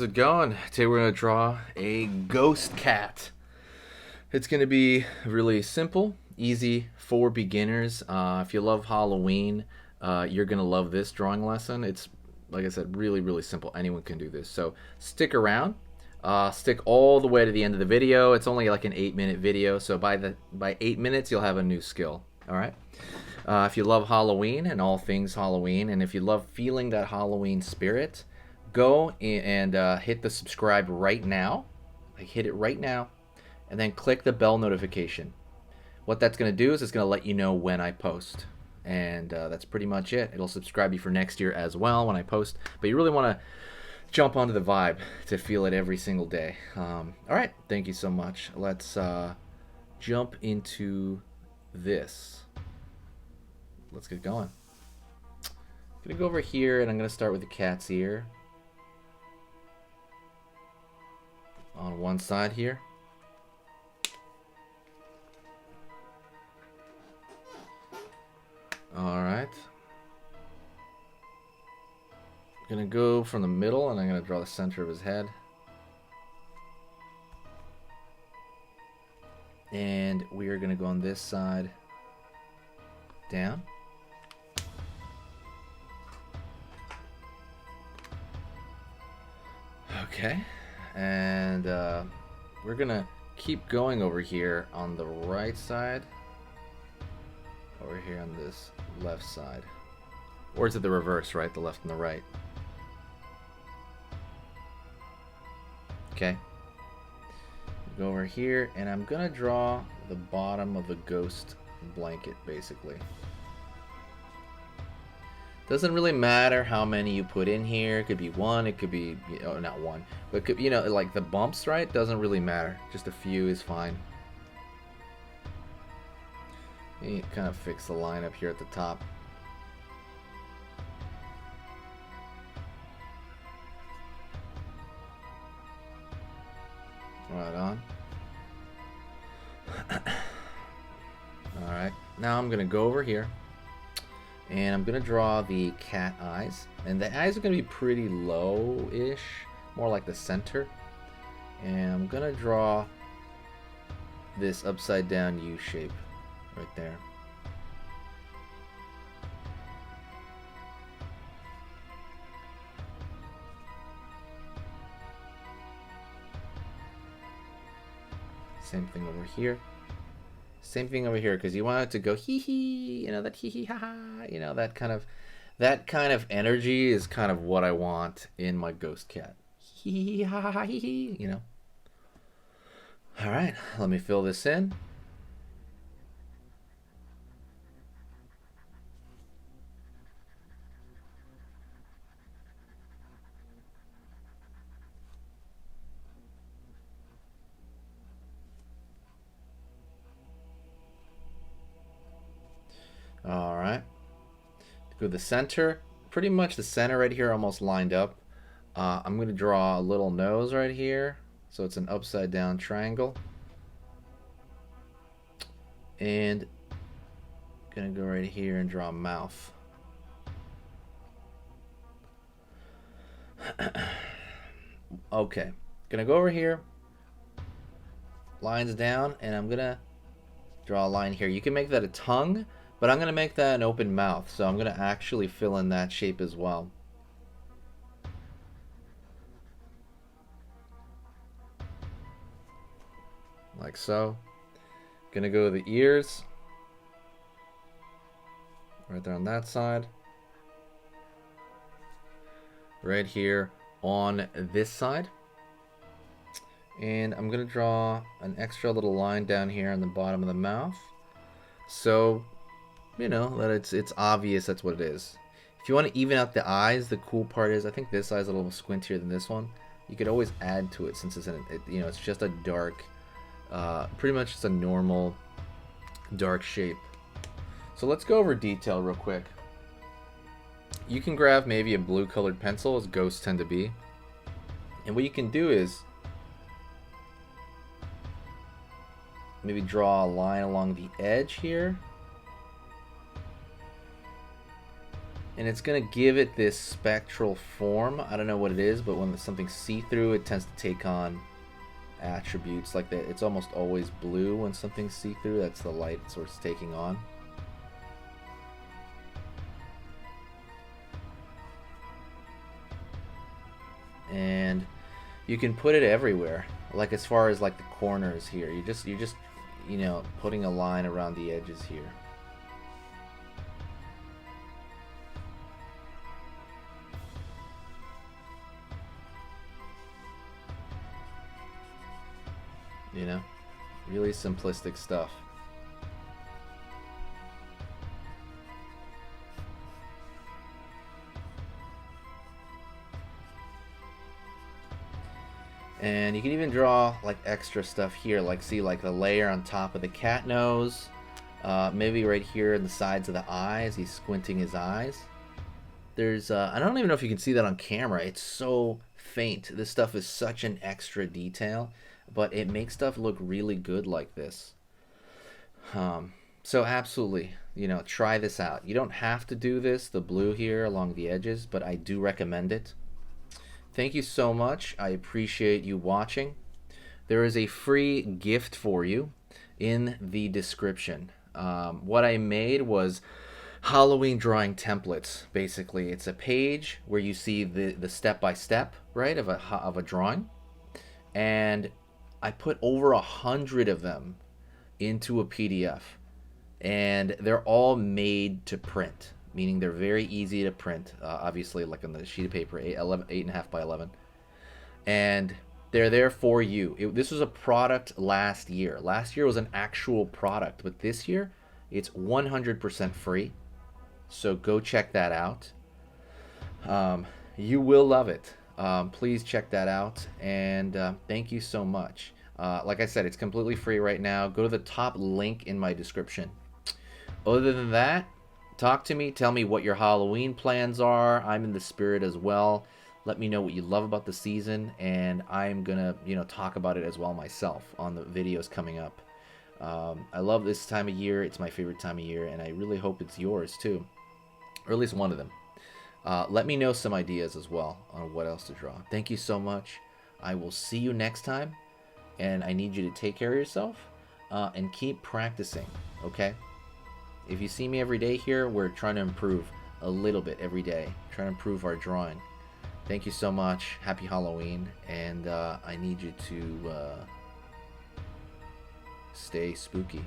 it going? Today we're going to draw a ghost cat. It's going to be really simple, easy for beginners. If you love Halloween, you're going to love this drawing lesson. It's, like I said, really, really simple. Anyone can do this. So stick around. Stick all the way to the end of the video. It's only like an 8-minute video, so by 8 minutes you'll have a new skill. All right. If you love Halloween and all things Halloween, and if you love feeling that Halloween spirit, go and hit the subscribe right now. Like, hit it right now, and then click the bell notification. What that's going to do is it's going to let you know when I post, and that's pretty much it. It'll subscribe you for next year as well when I post, but you really want to jump onto the vibe to feel it every single day. All right, thank you so much. Let's jump into this. Let's get going. I'm gonna go over here and I'm gonna start with the cat's ear on one side here. All right. I'm gonna go from the middle and I'm gonna draw the center of his head. And we are gonna go on this side down. Okay, and we're gonna keep going over here on the right side, over here on this left side, or is it the reverse, right? The left and the right. Okay, go over here and I'm gonna draw the bottom of the ghost blanket, basically. Doesn't really matter how many you put in here. It could be one, it could be, not one, but it could, like the bumps, right? Doesn't really matter. Just a few is fine. You kind of fix the line up here at the top. Right on. Alright, now I'm going to go over here. And I'm going to draw the cat eyes. And the eyes are going to be pretty low-ish, more like the center. And I'm going to draw this upside-down U shape right there. Same thing over here. Same thing over here, because you want it to go hee hee, that hee hee ha ha, that kind of energy is kind of what I want in my ghost cat. Hee hee ha ha hee hee, All right, let me fill this in. All right, go to the center, pretty much the center right here, almost lined up. I'm going to draw a little nose right here, so it's an upside down triangle. And going to go right here and draw a mouth. Okay, going to go over here, lines down, and I'm going to draw a line here. You can make that a tongue, but I'm going to make that an open mouth, so I'm going to actually fill in that shape as well. Like so. Going to go to the ears. Right there on that side. Right here on this side. And I'm going to draw an extra little line down here on the bottom of the mouth. So that it's obvious that's what it is. If you want to even out the eyes, the cool part is I think this eye is a little squintier than this one. You could always add to it since it's it's just a dark, pretty much just a normal dark shape. So let's go over detail real quick. You can grab maybe a blue colored pencil, as ghosts tend to be, and what you can do is maybe draw a line along the edge here. And it's going to give it this spectral form. I don't know what it is, but when something's see-through, it tends to take on attributes like that. It's almost always blue when something's see-through. That's the light it sort of taking on. And you can put it everywhere, like as far as like the corners here. You're just you know, putting a line around the edges here. You know, really simplistic stuff. And you can even draw like extra stuff here, like see like the layer on top of the cat nose, maybe right here in the sides of the eyes. He's squinting his eyes. There's I don't even know if you can see that on camera. It's so faint. This stuff is such an extra detail, but it makes stuff look really good like this. So absolutely, you know, try this out. You don't have to do this, the blue here along the edges, but I do recommend it. Thank you so much. I appreciate you watching. There is a free gift for you in the description. What I made was Halloween drawing templates. Basically, it's a page where you see the step-by-step, right, of a drawing, and I put over 100 of them into a PDF, and they're all made to print, meaning they're very easy to print, obviously, like on the sheet of paper, 8.5 by 11, and they're there for you. This was a product last year. Last year was an actual product, but this year it's 100% free. So go check that out. You will love it. Please check that out, and thank you so much. Like I said, it's completely free right now. Go to the top link in my description. Other than that, talk to me. Tell me what your Halloween plans are. I'm in the spirit as well. Let me know what you love about the season, and I'm gonna, you know, talk about it as well myself on the videos coming up. I love this time of year. It's my favorite time of year, and I really hope it's yours too, or at least one of them. Let me know some ideas as well on what else to draw. Thank you so much. I will see you next time, and I need you to take care of yourself and keep practicing, okay? If you see me every day here, we're trying to improve a little bit every day, trying to improve our drawing. Thank you so much. Happy Halloween, and I need you to stay spooky.